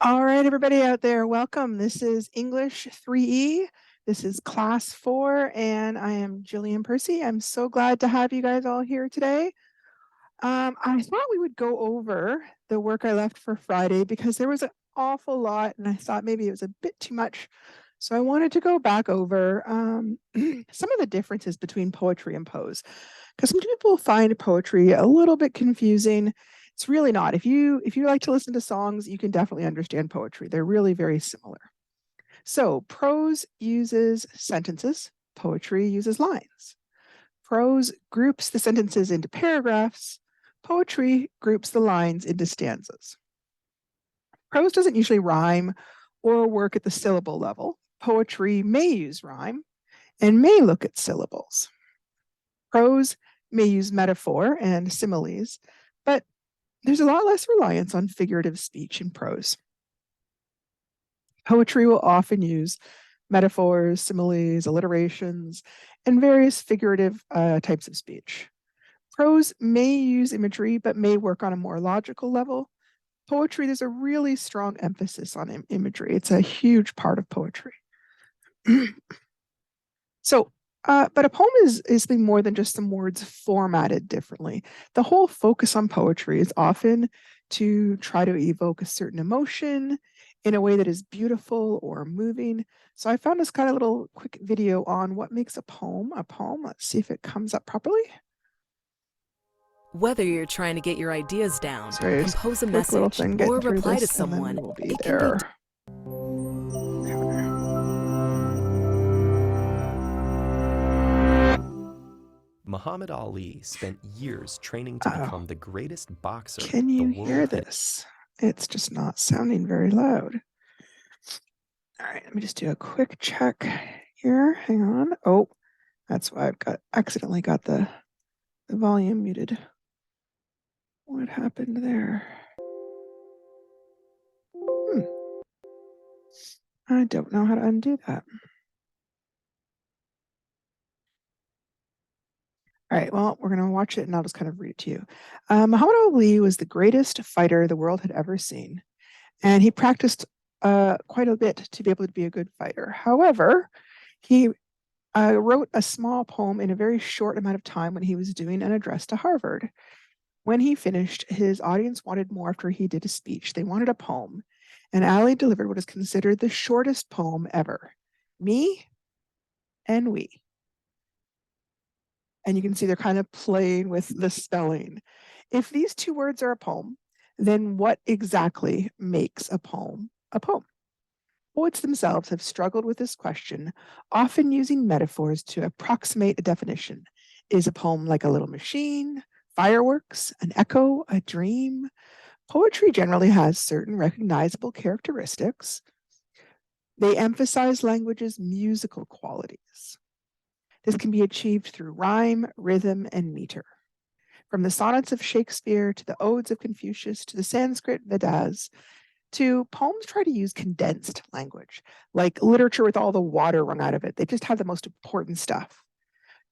All right, everybody out there, welcome. This is English 3E. This is class 4, and I am Jillian Percy. I'm so glad to have you guys all here today. I thought we would go over the work I left for Friday because there was an awful lot, and I thought maybe it was a bit too much. So I wanted to go back over some of the differences between poetry and prose, because some people find poetry a little bit confusing. It's really not. If you like to listen to songs, you can definitely understand poetry. They're really very similar. So prose uses sentences, poetry uses lines. Prose groups the sentences into paragraphs, poetry groups the lines into stanzas. Prose doesn't usually rhyme or work at the syllable level. Poetry may use rhyme and may look at syllables. Prose may use metaphor and similes, but there's a lot less reliance on figurative speech in prose. Poetry will often use metaphors, similes, alliterations, and various figurative types of speech. Prose may use imagery, but may work on a more logical level. Poetry, there's a really strong emphasis on imagery. It's a huge part of poetry. But a poem is something more than just some words formatted differently. The whole focus on poetry is often to try to evoke a certain emotion in a way that is beautiful or moving. So I found this kind of little quick video on what makes a poem a poem. Let's see if it comes up properly. Whether you're trying to get your ideas down, Sorry, compose a quick little message, thing or getting through reply to this, and then someone, we'll be it can there. be. Muhammad Ali spent years training to become the greatest boxer Can the you world hear had. this? It's just not sounding very loud. All right, let me just do a quick check here. Hang on. Oh, that's why I've accidentally got the volume muted. What happened there? I don't know how to undo that. All right, well, we're going to watch it and I'll just kind of read it to you. Muhammad Ali was the greatest fighter the world had ever seen, and he practiced quite a bit to be able to be a good fighter. However, he wrote a small poem in a very short amount of time when he was doing an address to Harvard. When he finished, his audience wanted more after he did a speech. They wanted a poem, and Ali delivered what is considered the shortest poem ever, Me and We. And you can see they're kind of playing with the spelling. If these two words are a poem, then what exactly makes a poem a poem? Poets themselves have struggled with this question, often using metaphors to approximate a definition. Is a poem like a little machine, fireworks, an echo, a dream? Poetry generally has certain recognizable characteristics. They emphasize language's musical qualities. This can be achieved through rhyme, rhythm, and meter. From the sonnets of Shakespeare to the odes of Confucius to the Sanskrit Vedas, to poems try to use condensed language, like literature with all the water wrung out of it. They just have the most important stuff.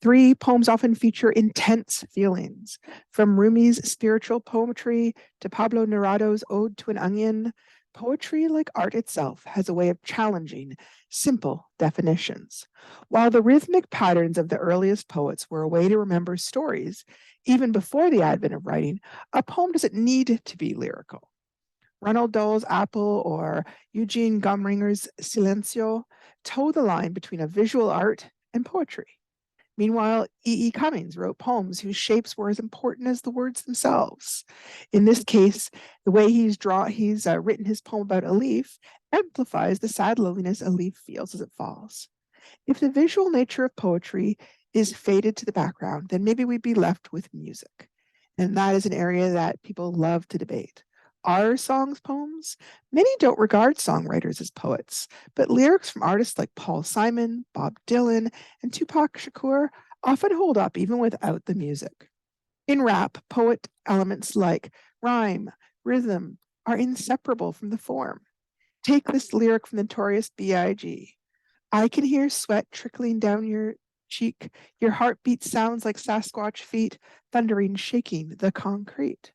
3, poems often feature intense feelings, from Rumi's spiritual poetry to Pablo Nerato's Ode to an Onion. Poetry, like art itself, has a way of challenging simple definitions. While the rhythmic patterns of the earliest poets were a way to remember stories, even before the advent of writing, a poem doesn't need to be lyrical. Ronald Dahl's Apple or Eugene Gomringer's Silencio toe the line between a visual art and poetry. Meanwhile, E.E. Cummings wrote poems whose shapes were as important as the words themselves. In this case, the way he's written his poem about a leaf amplifies the sad loneliness a leaf feels as it falls. If the visual nature of poetry is faded to the background, then maybe we'd be left with music. And that is an area that people love to debate. Are songs poems? Many don't regard songwriters as poets, but lyrics from artists like Paul Simon, Bob Dylan, and Tupac Shakur often hold up even without the music. In rap, poet elements like rhyme, rhythm are inseparable from the form. Take this lyric from the notorious B.I.G. I can hear sweat trickling down your cheek. Your heartbeat sounds like Sasquatch feet thundering, shaking the concrete.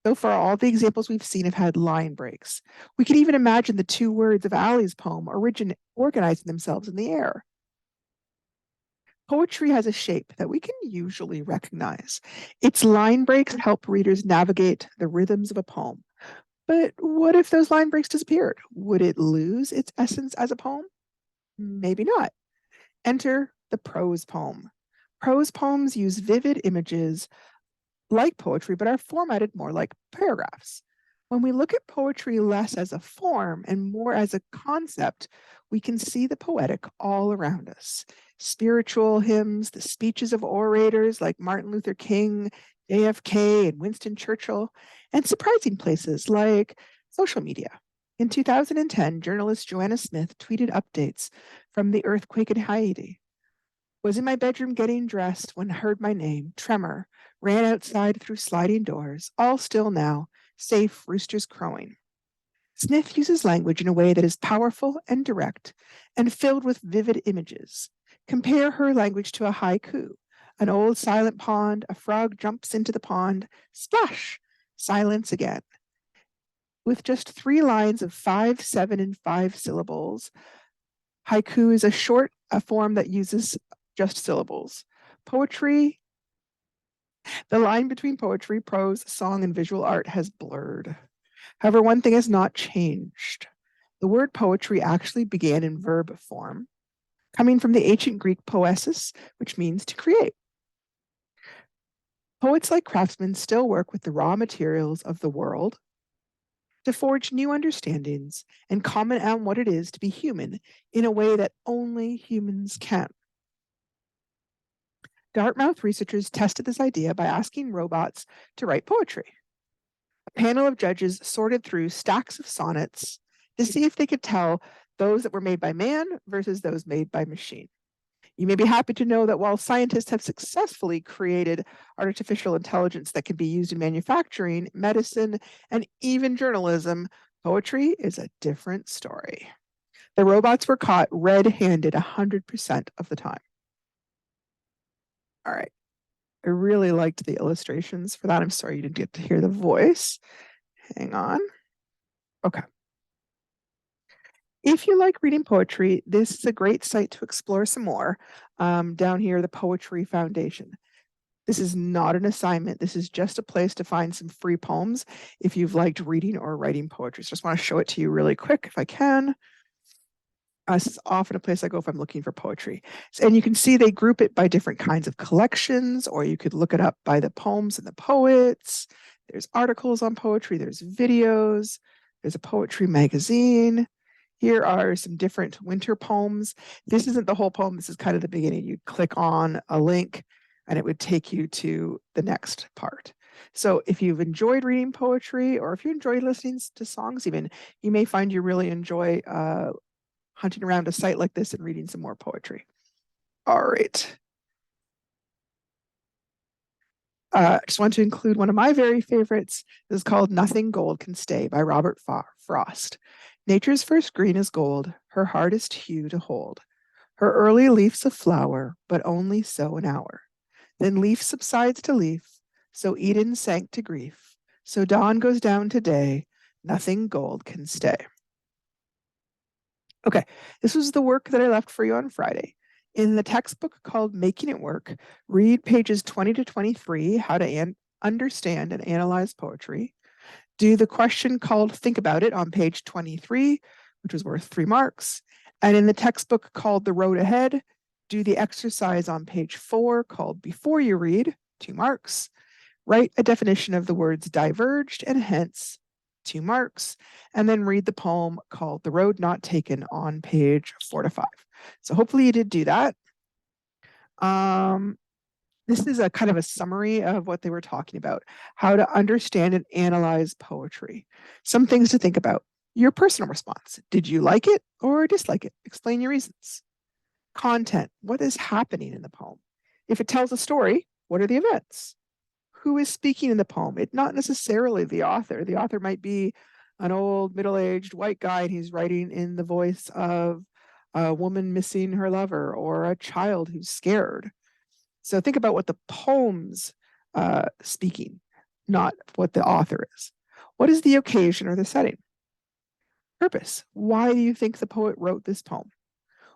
So far, all the examples we've seen have had line breaks. We can even imagine the two words of Ali's poem organizing themselves in the air. Poetry has a shape that we can usually recognize. Its line breaks help readers navigate the rhythms of a poem. But what if those line breaks disappeared? Would it lose its essence as a poem? Maybe not. Enter the prose poem. Prose poems use vivid images like poetry, but are formatted more like paragraphs. When we look at poetry less as a form and more as a concept, we can see the poetic all around us. Spiritual hymns, the speeches of orators like Martin Luther King, JFK, and Winston Churchill, and surprising places like social media. In 2010, journalist Joanna Smith tweeted updates from the earthquake in Haiti. Was in my bedroom getting dressed when heard my name, tremor, ran outside through sliding doors, all still now, safe roosters crowing. Smith uses language in a way that is powerful and direct and filled with vivid images. Compare her language to a haiku. An old silent pond, a frog jumps into the pond, splash, silence again. With just 3 lines of 5, 7, and 5 syllables, haiku is a form that uses just syllables. Poetry, the line between poetry, prose, song, and visual art has blurred. However, one thing has not changed. The word poetry actually began in verb form, coming from the ancient Greek poesis, which means to create. Poets like craftsmen still work with the raw materials of the world to forge new understandings and comment on what it is to be human in a way that only humans can. Dartmouth researchers tested this idea by asking robots to write poetry. A panel of judges sorted through stacks of sonnets to see if they could tell those that were made by man versus those made by machine. You may be happy to know that while scientists have successfully created artificial intelligence that can be used in manufacturing, medicine, and even journalism, poetry is a different story. The robots were caught red-handed 100% of the time. All right. I really liked the illustrations for that. I'm sorry you didn't get to hear the voice. Hang on. Okay. If you like reading poetry, this is a great site to explore some more. Down here, the Poetry Foundation. This is not an assignment. This is just a place to find some free poems if you've liked reading or writing poetry. So just want to show it to you really quick if I can. This is often a place I go if I'm looking for poetry. And you can see they group it by different kinds of collections, or you could look it up by the poems and the poets. There's articles on poetry, there's videos, there's a poetry magazine. Here are some different winter poems. This isn't the whole poem, this is kind of the beginning. You'd click on a link and it would take you to the next part. So if you've enjoyed reading poetry, or if you enjoy listening to songs even, you may find you really enjoy hunting around a site like this and reading some more poetry. All right. I just want to include one of my very favorites. This is called Nothing Gold Can Stay by Robert Frost. Nature's first green is gold, her hardest hue to hold. Her early leaf's a flower, but only so an hour. Then leaf subsides to leaf, so Eden sank to grief. So dawn goes down to day, nothing gold can stay. Okay, this was the work that I left for you on Friday. In the textbook called Making It Work, read pages 20 to 23, how to understand and analyze poetry. Do the question called Think About It on page 23, which was worth 3 marks. And in the textbook called The Road Ahead, do the exercise on page 4 called Before You Read, 2 marks. Write a definition of the words diverged and hence, 2 marks, and then read the poem called The Road Not Taken on page 4 to 5. So hopefully you did do that. This is a kind of a summary of what they were talking about, how to understand and analyze poetry. Some things to think about. Your personal response. Did you like it or dislike it? Explain your reasons. Content. What is happening in the poem? If it tells a story, what are the events? Who is speaking in the poem? It's not necessarily the author. The author might be an old middle-aged white guy and he's writing in the voice of a woman missing her lover or a child who's scared. So think about what the poem's speaking. not what the author is. What is the occasion or the setting? Purpose. Why do you think the poet wrote this poem?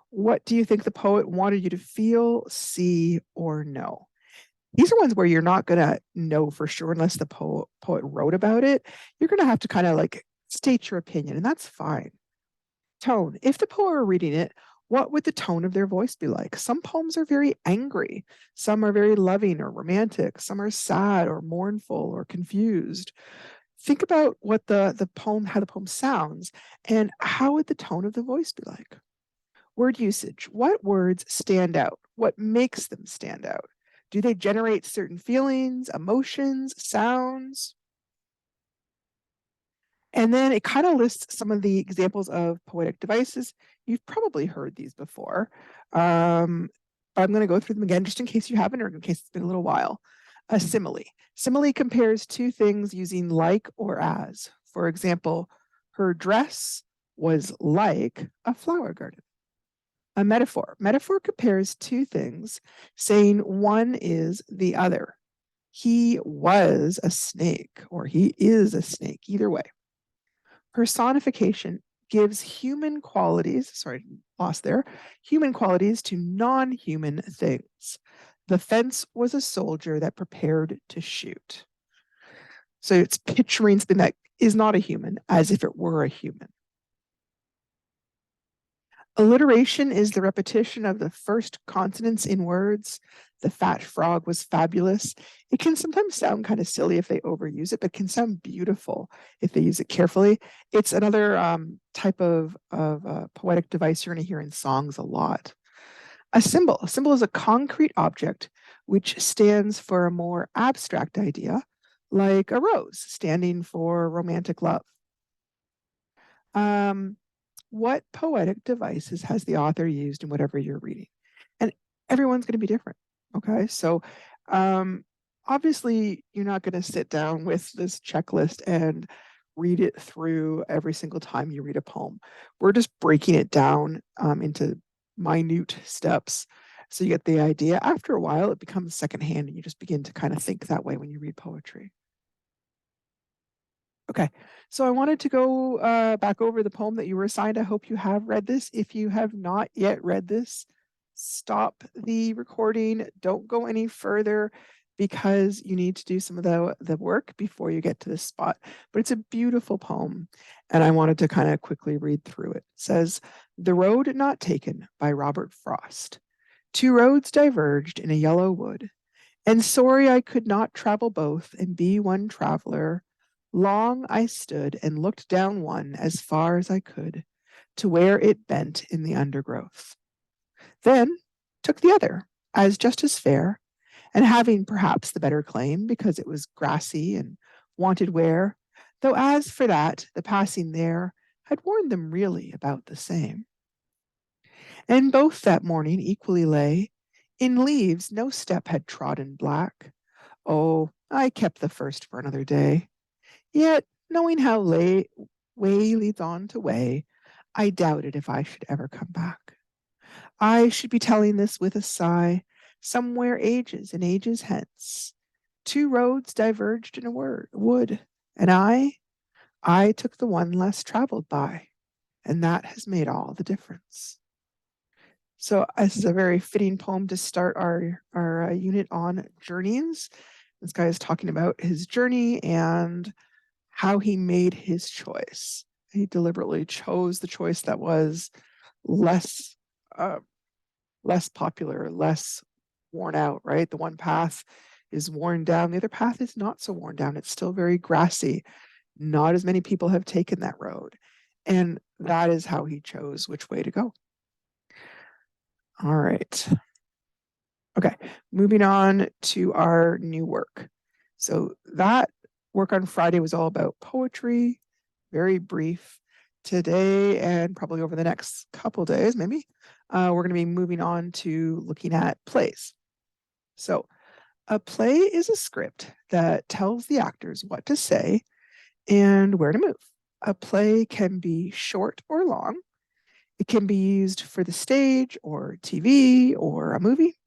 What do you think the poet wanted you to feel, see, or know? These are ones where you're not going to know for sure unless the poet wrote about it. You're going to have to kind of like state your opinion, and that's fine. Tone. If the poet were reading it, what would the tone of their voice be like? Some poems are very angry. Some are very loving or romantic. Some are sad or mournful or confused. Think about what the poem, how the poem sounds, and how would the tone of the voice be like? Word usage. What words stand out? What makes them stand out? Do they generate certain feelings, emotions, sounds? And then it kind of lists some of the examples of poetic devices. You've probably heard these before. But I'm going to go through them again just in case you haven't or in case it's been a little while. A simile. Simile compares two things using like or as. For example, her dress was like a flower garden. A metaphor. Metaphor compares two things, saying one is the other. He was a snake, or he is a snake, either way. Personification gives human qualities, human qualities to non-human things. The fence was a soldier that prepared to shoot. So it's picturing something that is not a human as if it were a human. Alliteration is the repetition of the first consonants in words. The fat frog was fabulous. It can sometimes sound kind of silly if they overuse it, but can sound beautiful if they use it carefully. It's another type of poetic device you're going to hear in songs a lot. A symbol. A symbol is a concrete object which stands for a more abstract idea, like a rose standing for romantic love. What poetic devices has the author used in whatever you're reading? And everyone's going to be different. Okay. So obviously, you're not going to sit down with this checklist and read it through every single time you read a poem. We're just breaking it down into minute steps. So you get the idea. After a while, it becomes secondhand and you just begin to kind of think that way when you read poetry. Okay, so I wanted to go back over the poem that you were assigned. I hope you have read this. If you have not yet read this, stop the recording. Don't go any further because you need to do some of the work before you get to this spot. But it's a beautiful poem, and I wanted to kind of quickly read through it. It says, "The Road Not Taken" by Robert Frost. Two roads diverged in a yellow wood, and sorry I could not travel both and be one traveler. Long I stood and looked down one as far as I could to where it bent in the undergrowth. Then took the other as just as fair, and having perhaps the better claim because it was grassy and wanted wear, though as for that, the passing there had warned them really about the same. And both that morning equally lay, in leaves no step had trodden black. Oh, I kept the first for another day. Yet, knowing how way leads on to way, I doubted if I should ever come back. I should be telling this with a sigh, somewhere ages and ages hence. Two roads diverged in a wood, and I took the one less traveled by, and that has made all the difference. So this is a very fitting poem to start our unit on journeys. This guy is talking about his journey and how he made his choice. He deliberately chose the choice that was less less popular, less worn out, right? The one path is worn down. The other path is not so worn down. It's still very grassy. Not as many people have taken that road. And that is how he chose which way to go. All right. Okay, moving on to our new work. So that work on Friday was all about poetry, very brief. Today and probably over the next couple days, maybe, we're going to be moving on to looking at plays. So a play is a script that tells the actors what to say and where to move. A play can be short or long. It can be used for the stage or TV or a movie.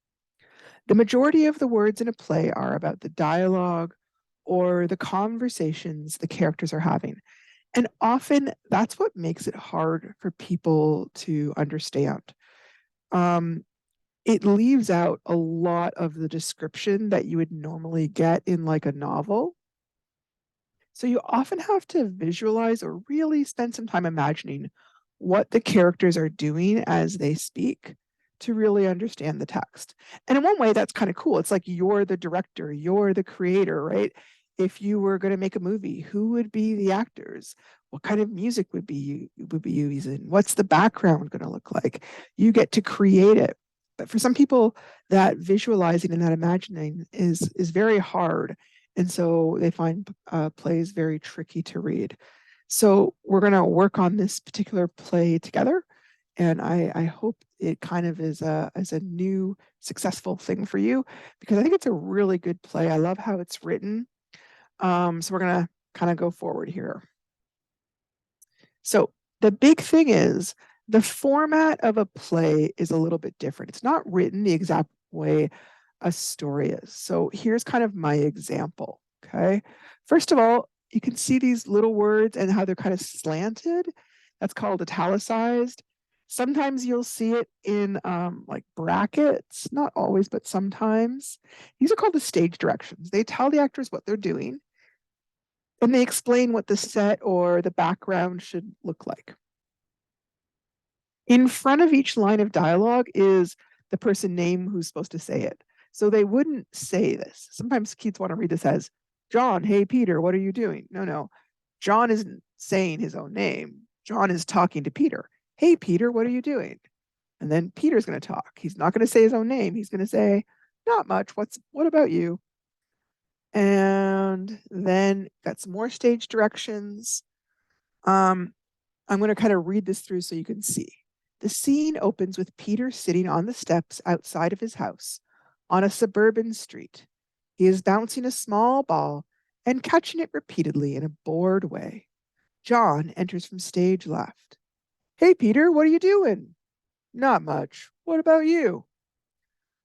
The majority of the words in a play are about the dialogue or the conversations the characters are having. And often that's what makes it hard for people to understand. Um, it leaves out a lot of the description that you would normally get in like a novel. So you often have to visualize or really spend some time imagining what the characters are doing as they speak to really understand the text. And in one way, that's kind of cool. It's like you're the director, you're the creator, right? If you were going to make a movie, who would be the actors? What kind of music would be using? What's the background going to look like? You get to create it. But for some people, that visualizing and that imagining is very hard, and so they find plays very tricky to read. So we're going to work on this particular play together, and I hope it kind of is a new successful thing for you, because I think it's a really good play. I love how it's written. So we're going to kind of go forward here. So the big thing is the format of a play is a little bit different. It's not written the exact way a story is. So here's kind of my example. Okay. First of all, you can see these little words and how they're kind of slanted. That's called italicized. Sometimes you'll see it in like brackets, not always, but sometimes. These are called the stage directions. They tell the actors what they're doing, and they explain what the set or the background should look like. In front of each line of dialogue is the person name who's supposed to say it. So they wouldn't say this. Sometimes kids want to read this as, John, hey, Peter, what are you doing? No. John isn't saying his own name. John is talking to Peter. Hey, Peter, what are you doing? And then Peter's going to talk. He's not going to say his own name. He's going to say, not much. What about you? And then got some more stage directions. I'm going to kind of read this through so you can see. The scene opens with Peter sitting on the steps outside of his house on a suburban street. He is bouncing a small ball and catching it repeatedly in a bored way. John enters from stage left. Hey, Peter, what are you doing? Not much. What about you?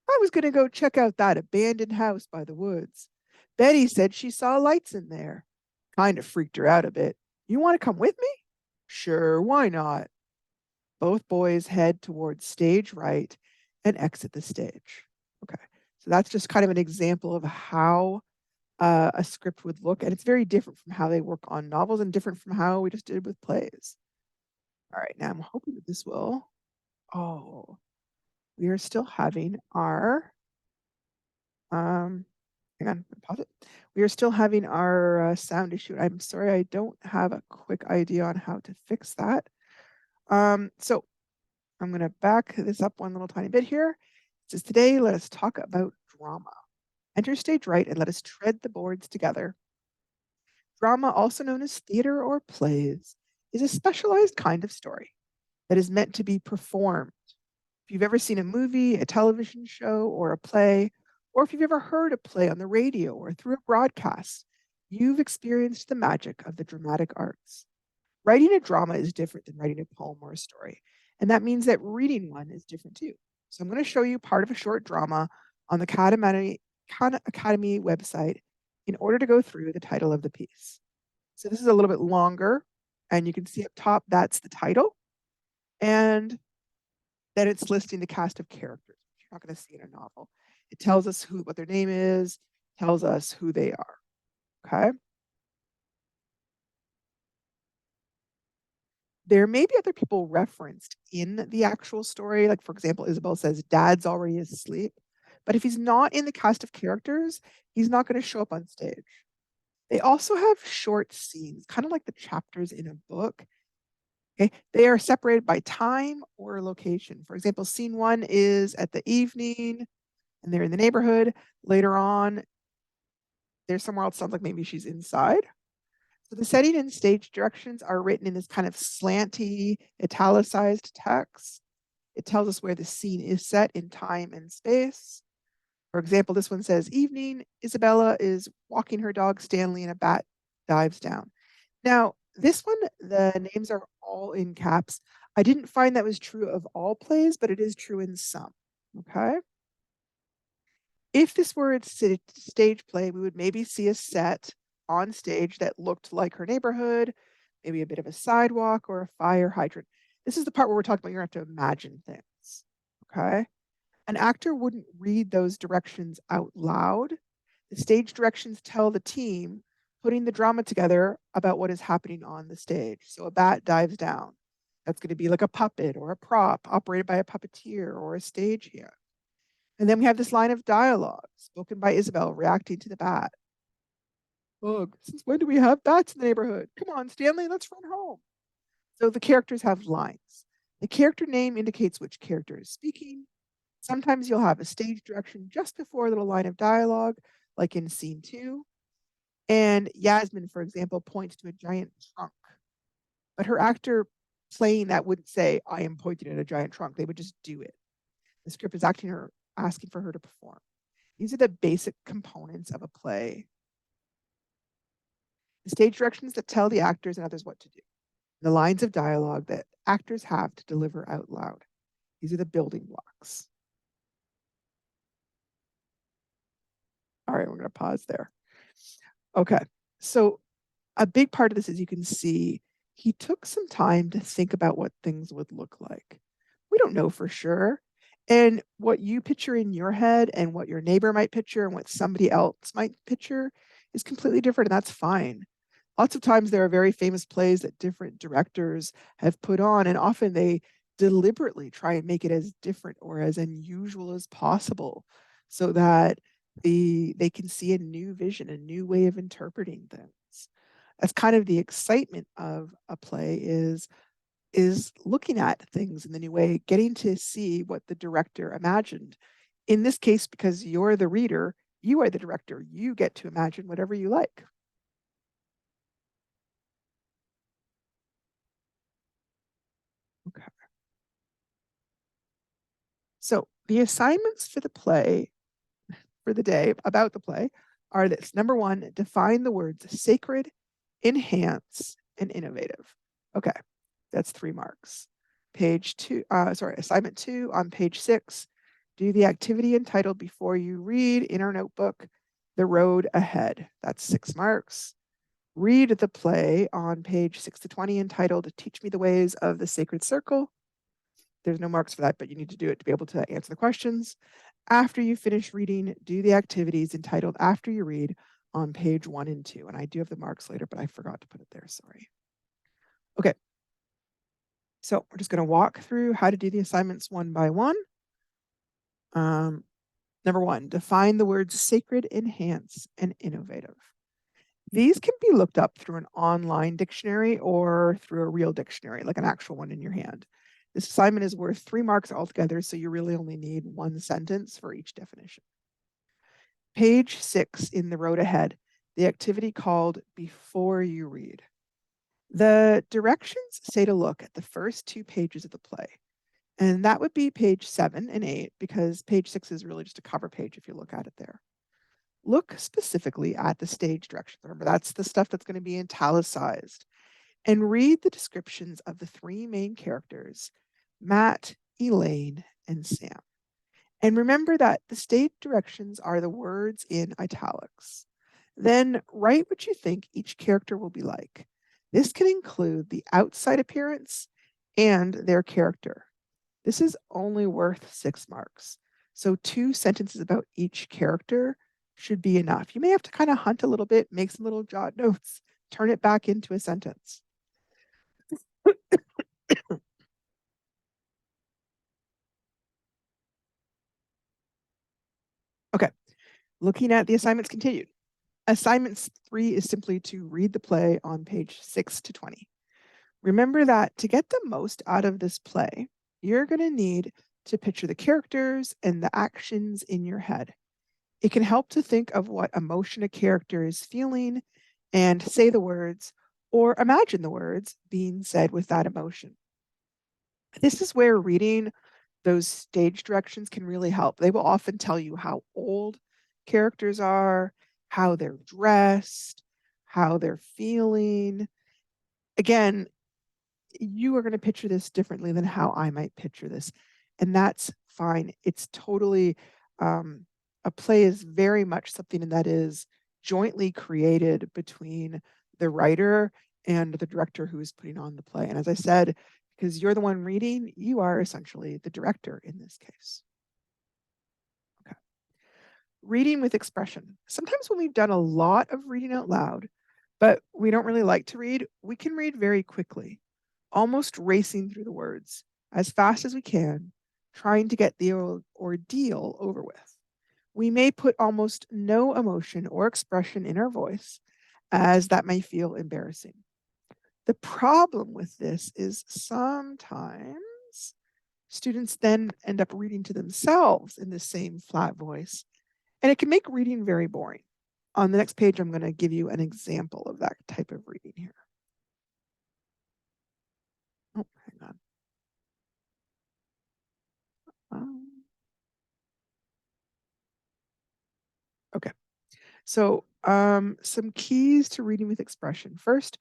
I was going to go check out that abandoned house by the woods. Betty said she saw lights in there. Kind of freaked her out a bit. You want to come with me? Sure, why not? Both boys head towards stage right and exit the stage. Okay, so that's just kind of an example of how a script would look, and it's very different from how they work on novels and different from how we just did with plays. All right, now I'm hoping that this will. Oh, we are still having our. Hang on, pause it. We are still having our sound issue. I'm sorry, I don't have a quick idea on how to fix that. So I'm going to back this up one little tiny bit here. It says, today, let us talk about drama. Enter stage right and let us tread the boards together. Drama, also known as theater or plays, is a specialized kind of story that is meant to be performed. If you've ever seen a movie, a television show, or a play, or if you've ever heard a play on the radio or through a broadcast, you've experienced the magic of the dramatic arts. Writing a drama is different than writing a poem or a story, and that means that reading one is different too. So I'm going to show you part of a short drama on the Khan Academy website in order to go through the title of the piece. So this is a little bit longer, and you can see up top, that's the title. And then it's listing the cast of characters, which you're not going to see in a novel. It tells us what their name is, tells us who they are. Okay. There may be other people referenced in the actual story. Like, for example, Isabel says, Dad's already asleep. But if he's not in the cast of characters, he's not going to show up on stage. They also have short scenes, kind of like the chapters in a book. Okay, they are separated by time or location. For example, scene 1 is at the evening and they're in the neighborhood. Later on, they're somewhere else. Sounds like maybe she's inside. So the setting and stage directions are written in this kind of slanty, italicized text. It tells us where the scene is set in time and space. For example, this one says, evening, Isabella is walking her dog Stanley and a bat dives down. Now, this one, the names are all in caps. I didn't find that was true of all plays, but it is true in some. Okay. If this were a stage play, we would maybe see a set on stage that looked like her neighborhood, maybe a bit of a sidewalk or a fire hydrant. This is the part where we're talking about you're gonna have to imagine things, okay? An actor wouldn't read those directions out loud. The stage directions tell the team putting the drama together about what is happening on the stage. So a bat dives down. That's going to be like a puppet or a prop operated by a puppeteer or a stagehand. And then we have this line of dialogue spoken by Isabel reacting to the bat. Ugh, since when do we have bats in the neighborhood? Come on, Stanley, let's run home. So the characters have lines. The character name indicates which character is speaking. Sometimes you'll have a stage direction just before a little line of dialogue, like in scene 2. And Yasmin, for example, points to a giant trunk. But her actor playing that wouldn't say, I am pointing at a giant trunk. They would just do it. The script is asking for her to perform. These are the basic components of a play. The stage directions that tell the actors and others what to do. The lines of dialogue that actors have to deliver out loud. These are the building blocks. All right, we're going to pause there. Okay, so a big part of this, as you can see, he took some time to think about what things would look like. We don't know for sure. And what you picture in your head and what your neighbor might picture and what somebody else might picture is completely different, and that's fine. Lots of times there are very famous plays that different directors have put on, and often they deliberately try and make it as different or as unusual as possible so that they can see a new vision, a new way of interpreting things. That's kind of the excitement of a play is looking at things in the new way, getting to see what the director imagined. In this case, because you're the reader, you are the director, you get to imagine whatever you like. Okay. So the assignments for the play, for the day, about the play, are this. Number 1, define the words sacred, enhance, and innovative. Okay, that's 3 marks. Assignment 2 on page 6, do the activity entitled before you read in our notebook, The Road Ahead. That's 6 marks. Read the play on page 6 to 20 entitled Teach Me the Ways of the Sacred Circle. There's no marks for that, but you need to do it to be able to answer the questions. After you finish reading, do the activities entitled After You Read on page 1 and 2. And I do have the marks later, but I forgot to put it there, sorry. Okay. So we're just going to walk through how to do the assignments one by one. Number 1, define the words sacred, enhance, and innovative. These can be looked up through an online dictionary or through a real dictionary, like an actual one in your hand. This assignment is worth 3 marks altogether, so you really only need 1 sentence for each definition. Page 6 in The Road Ahead, the activity called Before You Read. The directions say to look at the first 2 pages of the play. And that would be page 7 and 8, because page 6 is really just a cover page if you look at it there. Look specifically at the stage directions. Remember, that's the stuff that's going to be italicized. And read the descriptions of the 3 main characters, Matt, Elaine, and Sam. And remember that the stage directions are the words in italics. Then write what you think each character will be like. This can include the outside appearance and their character. This is only worth 6 marks. So 2 sentences about each character should be enough. You may have to kind of hunt a little bit, make some little jot notes, turn it back into a sentence. Okay, looking at the assignments continued. Assignments 3 is simply to read the play on page 6 to 20. Remember that to get the most out of this play, you're going to need to picture the characters and the actions in your head. It can help to think of what emotion a character is feeling and say the words or imagine the words being said with that emotion. This is where reading those stage directions can really help. They will often tell you how old characters are, how they're dressed, how they're feeling. Again, you are going to picture this differently than how I might picture this. And that's fine. It's totally A play is very much something that is jointly created between the writer and the director who is putting on the play. And as I said, because you're the one reading, you are essentially the director in this case. Okay. Reading with expression. Sometimes when we've done a lot of reading out loud, but we don't really like to read, we can read very quickly, almost racing through the words as fast as we can, trying to get the ordeal over with. We may put almost no emotion or expression in our voice, as that may feel embarrassing. The problem with this is sometimes students then end up reading to themselves in the same flat voice, and it can make reading very boring. On the next page, I'm going to give you an example of that type of reading here. Oh, hang on. Okay. So, some keys to reading with expression. First,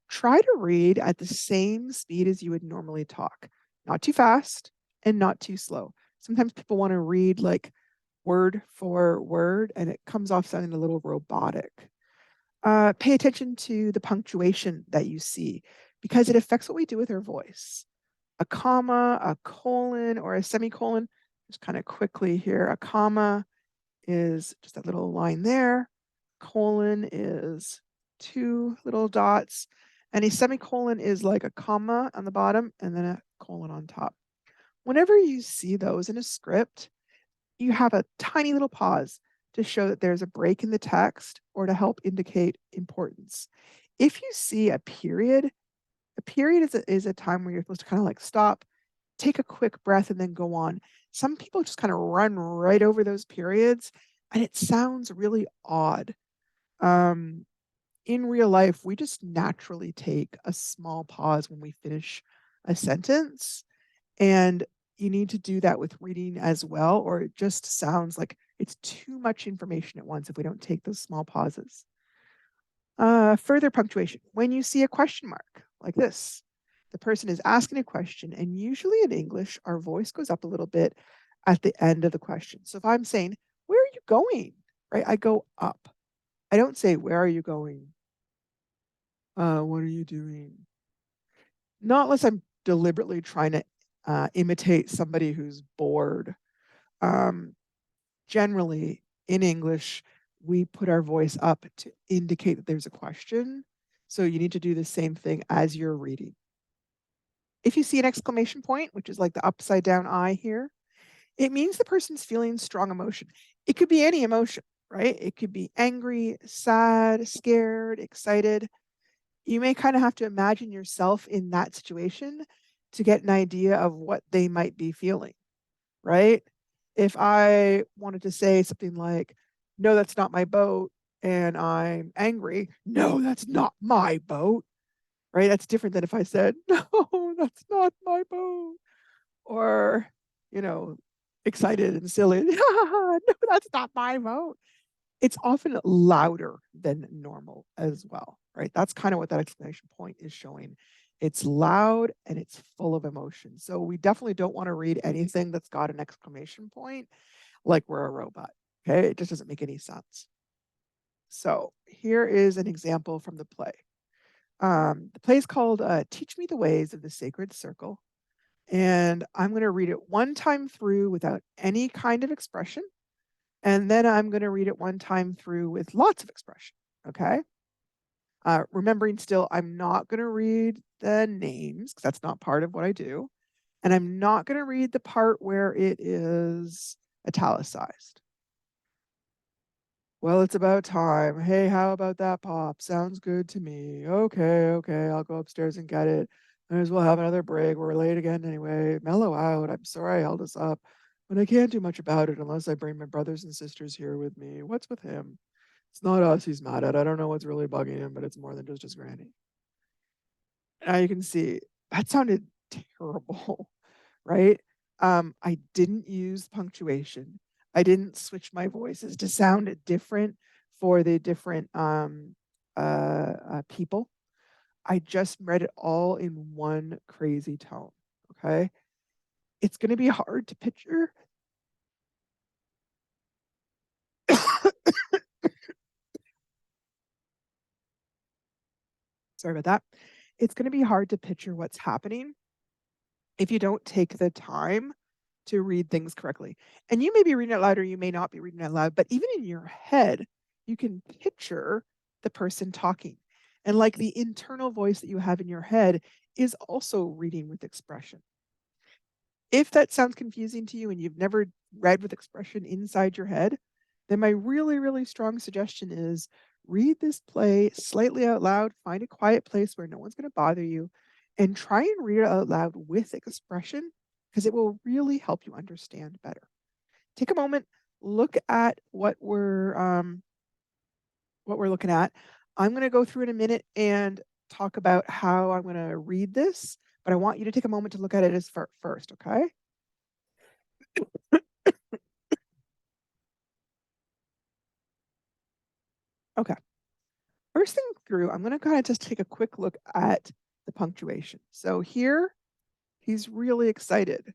try to read at the same speed as you would normally talk, not too fast and not too slow. Sometimes people want to read like word for word, and it comes off sounding a little robotic. Pay attention to the punctuation that you see because it affects what we do with our voice. A comma, a colon, or a semicolon. Just kind of quickly here, a comma is just that little line there. Colon is two little dots. And a semicolon is like a comma on the bottom and then a colon on top. Whenever you see those in a script, you have a tiny little pause to show that there's a break in the text or to help indicate importance. If you see a period is a time where you're supposed to kind of like stop, take a quick breath, and then go on. Some people just kind of run right over those periods, and it sounds really odd. In real life, we just naturally take a small pause when we finish a sentence, and you need to do that with reading as well, or it just sounds like it's too much information at once if we don't take those small pauses. Further punctuation. When you see a question mark like this, the person is asking a question, and usually in English, our voice goes up a little bit at the end of the question. So if I'm saying, "Where are you going?" Right? I go up. I don't say, "Where are you going?" What are you doing? Not unless I'm deliberately trying to imitate somebody who's bored. Um, Generally, in English, we put our voice up to indicate that there's a question. So you need to do the same thing as you're reading. If you see an exclamation point, which is like the upside down I here, it means the person's feeling strong emotion. It could be any emotion, right? It could be angry, sad, scared, excited. You may kind of have to imagine yourself in that situation to get an idea of what they might be feeling, right? If I wanted to say something like, "No, that's not my boat," and I'm angry, "No, that's not my boat," right? That's different than if I said, "No, that's not my boat," or, you know, excited and silly, "No, that's not my boat." It's often louder than normal as well, right? That's kind of what that exclamation point is showing. It's loud and it's full of emotion. So we definitely don't want to read anything that's got an exclamation point like we're a robot. Okay. It just doesn't make any sense. So here is an example from the play. The play is called Teach Me the Ways of the Sacred Circle. And I'm going to read it one time through without any kind of expression. And then I'm going to read it one time through with lots of expression. Okay. Remembering still, I'm not going to read the names because that's not part of what I do. And I'm not going to read the part where it is italicized. Well, it's about time. Hey, how about that pop? Sounds good to me. Okay, I'll go upstairs and get it. Might as well have another break. We're late again anyway. Mellow out. I'm sorry I held us up, but I can't do much about it unless I bring my brothers and sisters here with me. What's with him? It's not us he's mad at. I don't know what's really bugging him, but it's more than just his granny. Now you can see that sounded terrible, right? I didn't use punctuation. I didn't switch my voices to sound different for the different people. I just read it all in one crazy tone. Okay. It's going to be hard to picture. Sorry about that. It's going to be hard to picture what's happening if you don't take the time to read things correctly. And you may be reading it loud or you may not be reading it loud, but even in your head, you can picture the person talking. And like the internal voice that you have in your head is also reading with expression. If that sounds confusing to you and you've never read with expression inside your head, then my really, really strong suggestion is read this play slightly out loud, find a quiet place where no one's going to bother you, and try and read it out loud with expression because it will really help you understand better. Take a moment, look at what we're looking at. I'm going to go through in a minute and talk about how I'm going to read this, but I want you to take a moment to look at it as first, okay? Okay. First thing through, I'm going to kind of just take a quick look at the punctuation. So here, he's really excited.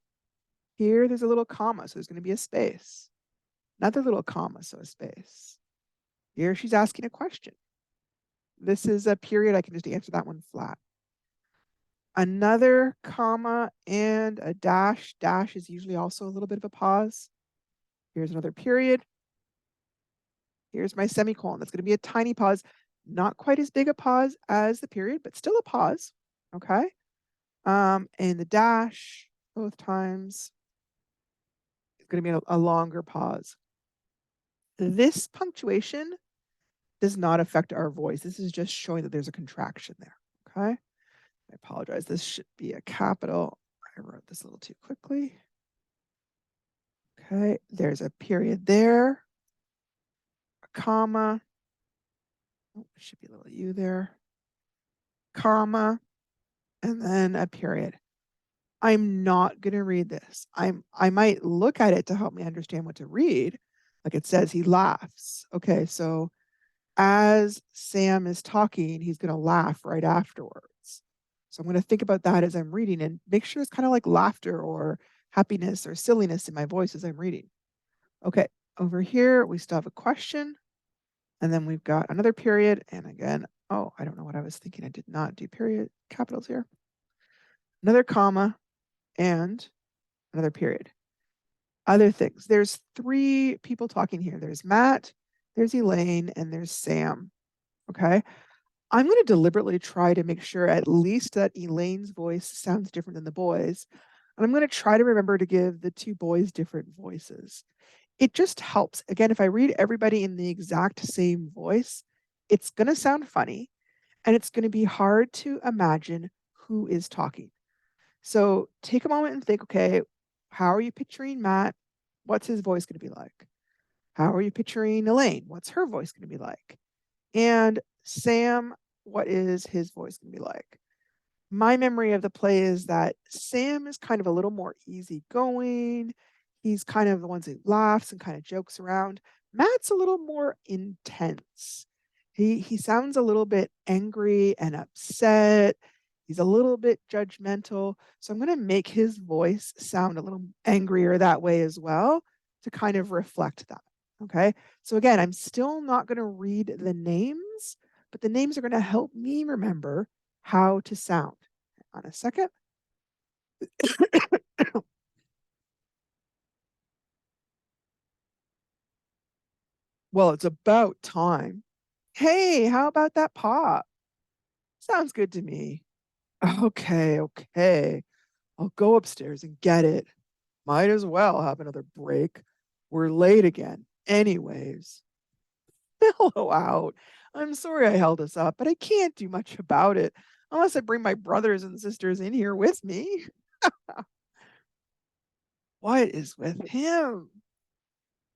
Here, there's a little comma, so there's going to be a space. Another little comma, so a space. Here, she's asking a question. This is a period. I can just answer that one flat. Another comma and a dash. Dash is usually also a little bit of a pause. Here's another period. Here's my semicolon. That's going to be a tiny pause. Not quite as big a pause as the period, but still a pause. Okay. And the dash both times is going to be a longer pause. This punctuation does not affect our voice. This is just showing that there's a contraction there. Okay. I apologize. This should be a capital. I wrote this a little too quickly. Okay. There's a period there, a comma. Oh, should be a little U there, comma, and then a period. I'm not going to read this. I might look at it to help me understand what to read. Like it says he laughs. Okay, so as Sam is talking, he's going to laugh right afterwards. So I'm going to think about that as I'm reading and make sure it's kind of like laughter or happiness or silliness in my voice as I'm reading. Okay, over here we still have a question. And then we've got another period. And again, oh, I don't know what I was thinking. I did not do period capitals here. Another comma and another period. Other things. There's 3 people talking here. There's Matt, there's Elaine, and there's Sam. Okay. I'm going to deliberately try to make sure at least that Elaine's voice sounds different than the boys. And I'm going to try to remember to give the 2 boys different voices. It just helps. Again, if I read everybody in the exact same voice, it's going to sound funny and it's going to be hard to imagine who is talking. So take a moment and think, okay, how are you picturing Matt? What's his voice going to be like? How are you picturing Elaine? What's her voice going to be like? And Sam, what is his voice going to be like? My memory of the play is that Sam is kind of a little more easygoing. He's kind of the one who laughs and kind of jokes around. Matt's a little more intense. He sounds a little bit angry and upset. He's a little bit judgmental. So I'm going to make his voice sound a little angrier that way as well to kind of reflect that. Okay. So again, I'm still not going to read the names, but the names are going to help me remember how to sound. On a second. Well, it's about time. Hey, how about that pop? Sounds good to me. Okay, okay. I'll go upstairs and get it. Might as well have another break. We're late again. Anyways, mellow out. I'm sorry I held us up, but I can't do much about it unless I bring my brothers and sisters in here with me. What is with him?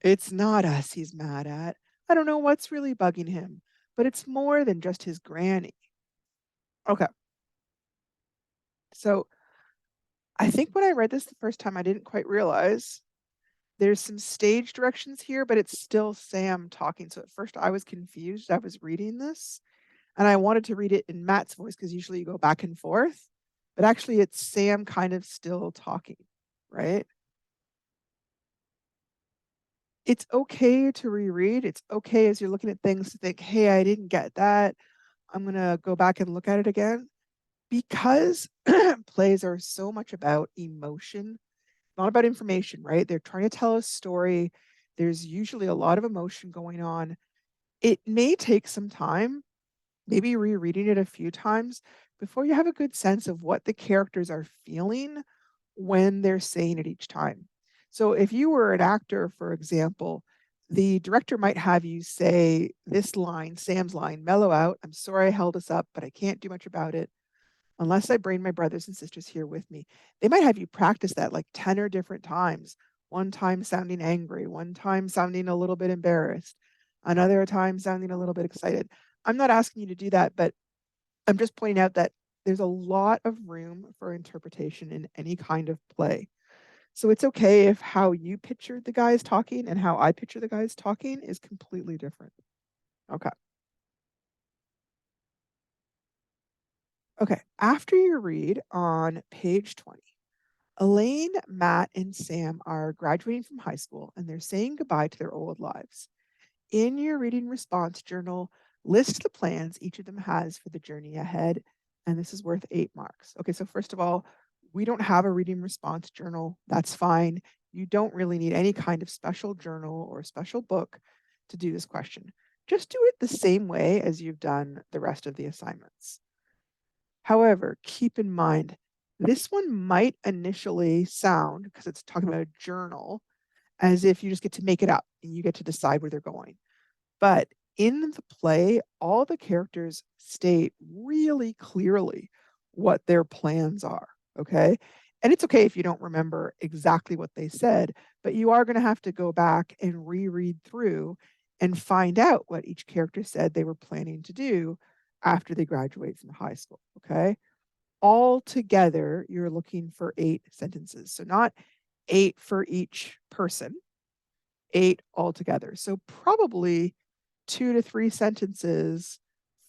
It's not us he's mad at. I don't know what's really bugging him, but it's more than just his granny. Okay. So I think when I read this the first time, I didn't quite realize there's some stage directions here, but it's still Sam talking. So at first I was confused. I was reading this and I wanted to read it in Matt's voice because usually you go back and forth, but actually it's Sam kind of still talking, right? It's okay to reread. It's okay as you're looking at things to think, hey, I didn't get that. I'm going to go back and look at it again. Because plays are so much about emotion, not about information, right? They're trying to tell a story. There's usually a lot of emotion going on. It may take some time, maybe rereading it a few times before you have a good sense of what the characters are feeling when they're saying it each time. So if you were an actor, for example, the director might have you say this line, Sam's line, mellow out. I'm sorry I held us up, but I can't do much about it unless I bring my brothers and sisters here with me. They might have you practice that like 10 or different times. One time sounding angry, one time sounding a little bit embarrassed, another time sounding a little bit excited. I'm not asking you to do that, but I'm just pointing out that there's a lot of room for interpretation in any kind of play. So it's okay if how you picture the guys talking and how I picture the guys talking is completely different. Okay. Okay. After your read on page 20, Elaine, Matt, and Sam are graduating from high school and they're saying goodbye to their old lives. In your reading response journal, list the plans each of them has for the journey ahead, and this is worth 8 marks. Okay, so first of all, we don't have a reading response journal. That's fine. You don't really need any kind of special journal or special book to do this question. Just do it the same way as you've done the rest of the assignments. However, keep in mind, this one might initially sound, because it's talking about a journal, as if you just get to make it up and you get to decide where they're going. But in the play, all the characters state really clearly what their plans are. Okay. And it's okay if you don't remember exactly what they said, but you are going to have to go back and reread through and find out what each character said they were planning to do after they graduate from high school. Okay. All together, you're looking for 8 sentences. So not 8 for each person, 8 altogether. So probably 2 to 3 sentences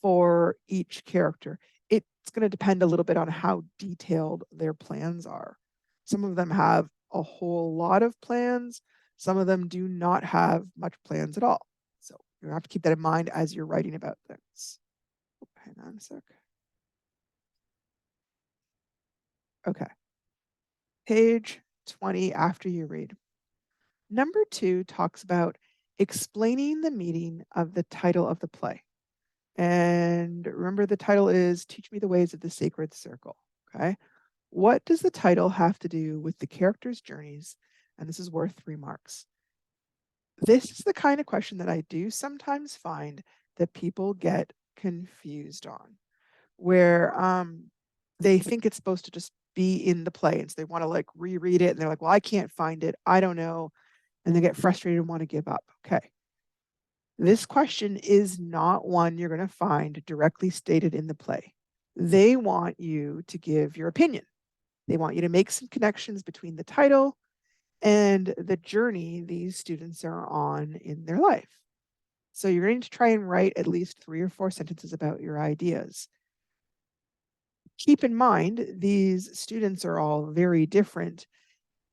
for each character. It's going to depend a little bit on how detailed their plans are. Some of them have a whole lot of plans. Some of them do not have much plans at all. So you have to keep that in mind as you're writing about things. Hang on a sec. Okay. Page 20 after you read. Number 2 talks about explaining the meaning of the title of the play. And remember, the title is Teach Me the Ways of the Sacred Circle. Okay. What does the title have to do with the characters' journeys? And this is worth 3 marks. This is the kind of question that I do sometimes find that people get confused on, where they think it's supposed to just be in the play. And so they want to like reread it and they're like, well, I can't find it. I don't know. And they get frustrated and want to give up. Okay. This question is not one you're going to find directly stated in the play. They want you to give your opinion. They want you to make some connections between the title and the journey these students are on in their life. So you're going to try and write at least 3 or 4 sentences about your ideas. Keep in mind, these students are all very different.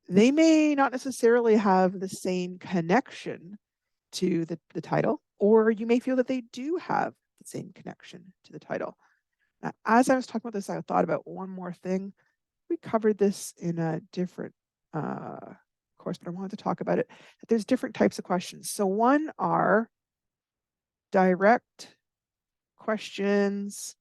They may not necessarily have the same connection to the title, or you may feel that they do have the same connection to the title. Now, as I was talking about this, I thought about one more thing. We covered this in a different course, but I wanted to talk about it. There's different types of questions. So one are direct questions.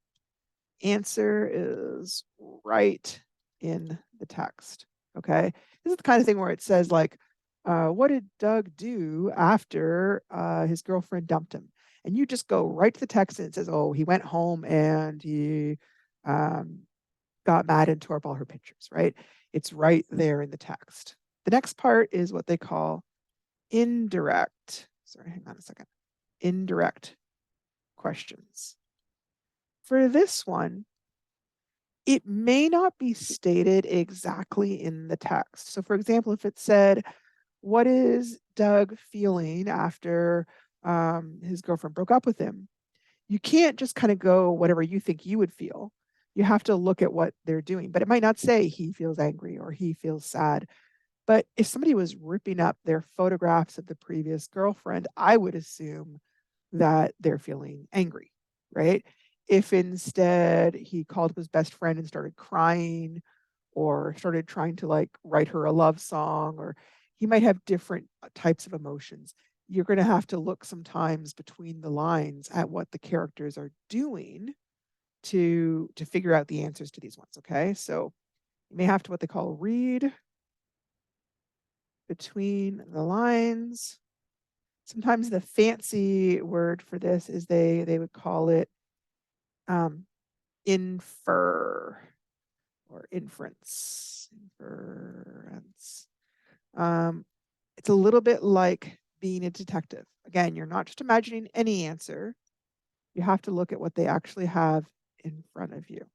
Answer is right in the text. Okay. This is the kind of thing where it says like, what did Doug do after his girlfriend dumped him? And you just go right to the text and it says, oh, he went home and he got mad and tore up all her pictures, right? It's right there in the text. The next part is what they call indirect. Sorry, hang on a second. Indirect questions. For this one, it may not be stated exactly in the text. So for example, if it said, what is Doug feeling after his girlfriend broke up with him? You can't just kind of go whatever you think you would feel. You have to look at what they're doing, but it might not say he feels angry or he feels sad. But if somebody was ripping up their photographs of the previous girlfriend, I would assume that they're feeling angry, right? If instead he called up his best friend and started crying or started trying to like write her a love song, or he might have different types of emotions. You're going to have to look sometimes between the lines at what the characters are doing to figure out the answers to these ones. Okay, so you may have to what they call read between the lines. Sometimes the fancy word for this is they would call it infer or inference. Inference. It's a little bit like being a detective. Again, you're not just imagining any answer. You have to look at what they actually have in front of you.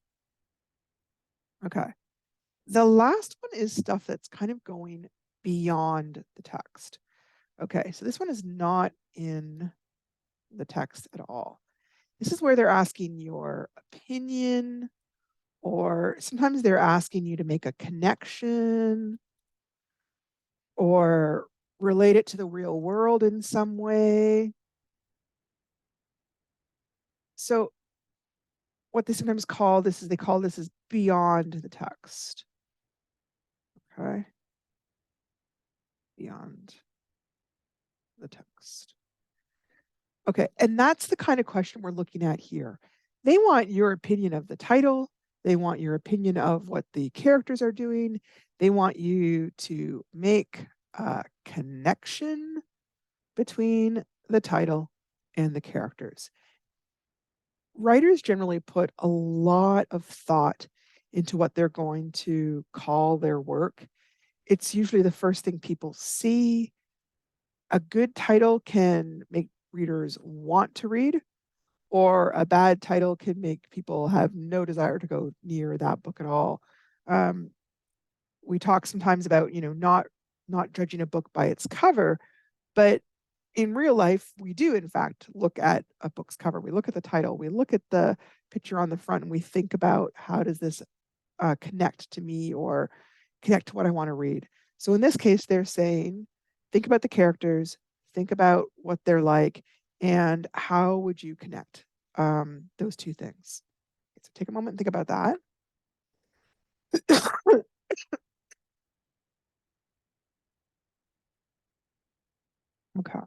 Okay. The last one is stuff that's kind of going beyond the text. Okay, so this one is not in the text at all. This is where they're asking your opinion, or sometimes they're asking you to make a connection or relate it to the real world in some way. So what they sometimes call this is they call this is beyond the text. Okay. Beyond the text. Okay, and that's the kind of question we're looking at here. They want your opinion of the title. They want your opinion of what the characters are doing. They want you to make a connection between the title and the characters. Writers generally put a lot of thought into what they're going to call their work. It's usually the first thing people see. A good title can make readers want to read, or a bad title can make people have no desire to go near that book at all. We talk sometimes about, not judging a book by its cover, but in real life, we do in fact look at a book's cover. We look at the title, we look at the picture on the front, and we think about how does this connect to me or connect to what I want to read. So in this case, they're saying, think about the characters, think about what they're like, and how would you connect those two things. So take a moment and think about that. Okay. I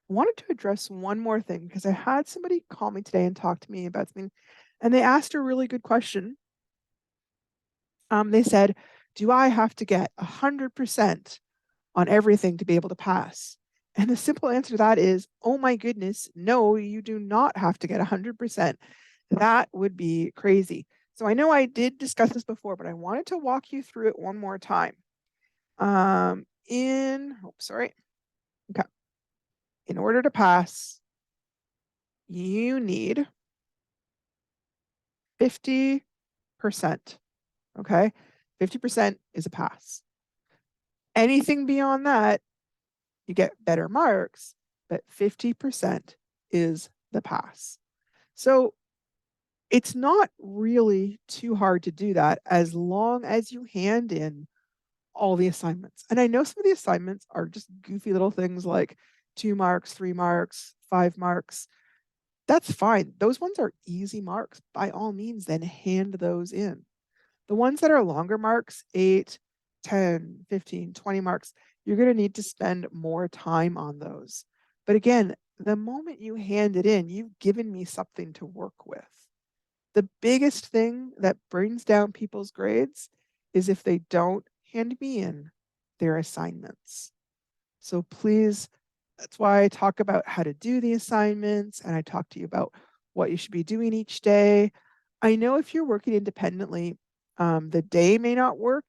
wanted to address one more thing because I had somebody call me today and talk to me about something, and they asked a really good question. They said, do I have to get 100% on everything to be able to pass? And the simple answer to that is, oh my goodness, no, you do not have to get 100%. That would be crazy. So I know I did discuss this before, but I wanted to walk you through it one more time. Sorry. Okay. In order to pass, you need 50%. Okay. 50% is a pass. Anything beyond that, you get better marks, but 50% is the pass. So it's not really too hard to do that as long as you hand in all the assignments. And I know some of the assignments are just goofy little things like 2 marks, 3 marks, 5 marks. That's fine. Those ones are easy marks. By all means, then hand those in. The ones that are longer marks, 8, 10, 15, 20 marks, you're going to need to spend more time on those. But again, the moment you hand it in, you've given me something to work with. The biggest thing that brings down people's grades is if they don't hand me in their assignments. So please, that's why I talk about how to do the assignments, and I talk to you about what you should be doing each day. I know if you're working independently, the day may not work.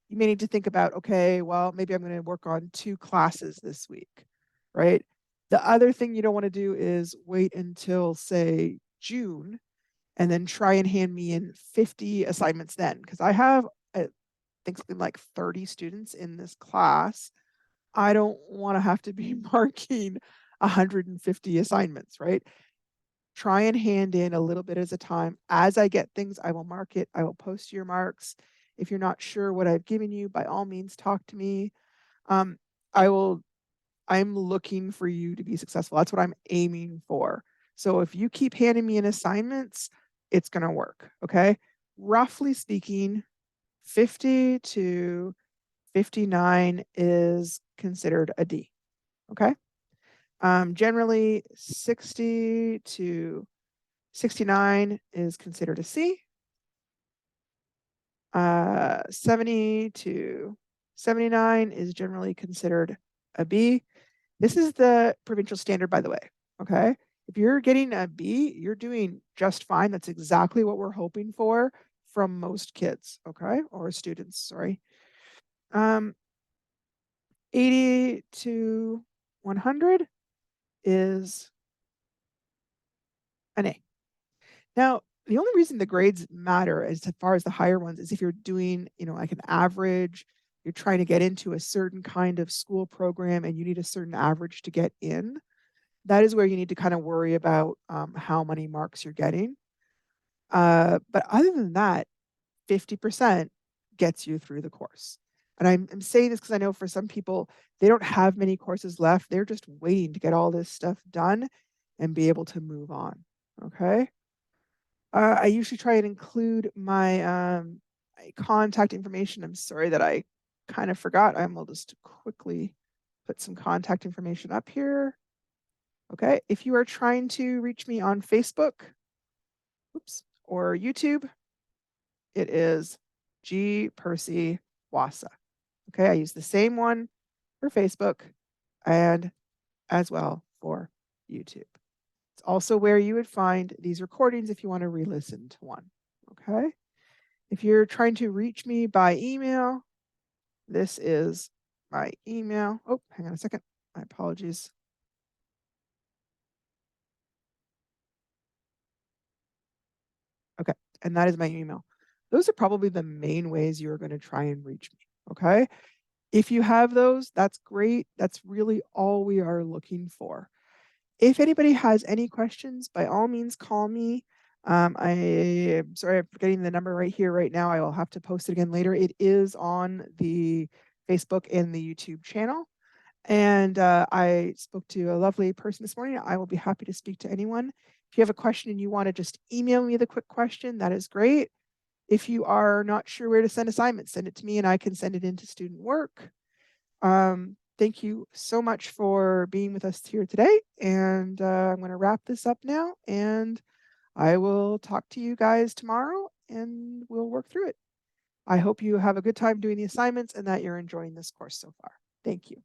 You may need to think about, okay, well, maybe I'm going to work on 2 classes this week, right? The other thing you don't want to do is wait until, say, June and then try and hand me in 50 assignments then, because I have, I think, something like 30 students in this class. I don't want to have to be marking 150 assignments, right? Try and hand in a little bit at a time. As I get things, I will mark it. I will post your marks. If you're not sure what I've given you, by all means, talk to me. I'm looking for you to be successful. That's what I'm aiming for. So if you keep handing me in assignments, it's going to work. Okay. Roughly speaking, 50 to 59 is considered a D. Okay. Generally 60 to 69 is considered a C. 70 to 79 is generally considered a B. This is the provincial standard, by the way. Okay. If you're getting a B, you're doing just fine. That's exactly what we're hoping for from most kids. Okay. Or students, sorry. 80 to 100 is an A. Now, the only reason the grades matter as far as the higher ones is if you're doing, like an average, you're trying to get into a certain kind of school program and you need a certain average to get in. That is where you need to kind of worry about how many marks you're getting. But other than that, 50% gets you through the course. And I'm saying this because I know for some people, they don't have many courses left. They're just waiting to get all this stuff done and be able to move on. Okay. I usually try and include my contact information. I'm sorry that I kind of forgot. I will just quickly put some contact information up here. Okay, if you are trying to reach me on Facebook, or YouTube, it is G Percy Wassa. Okay, I use the same one for Facebook and as well for YouTube. It's also where you would find these recordings if you want to re-listen to one. Okay. If you're trying to reach me by email, this is my email. Oh, hang on a second. My apologies. Okay, and that is my email. Those are probably the main ways you're going to try and reach me. Okay. If you have those, that's great. That's really all we are looking for. If anybody has any questions, by all means, call me. I am sorry, I'm forgetting the number right here, right now. I will have to post it again later. It is on the Facebook and the YouTube channel. And I spoke to a lovely person this morning. I will be happy to speak to anyone. If you have a question and you want to just email me the quick question, that is great. If you are not sure where to send assignments, send it to me and I can send it into student work. Thank you so much for being with us here today. And I'm going to wrap this up now and I will talk to you guys tomorrow and we'll work through it. I hope you have a good time doing the assignments and that you're enjoying this course so far. Thank you.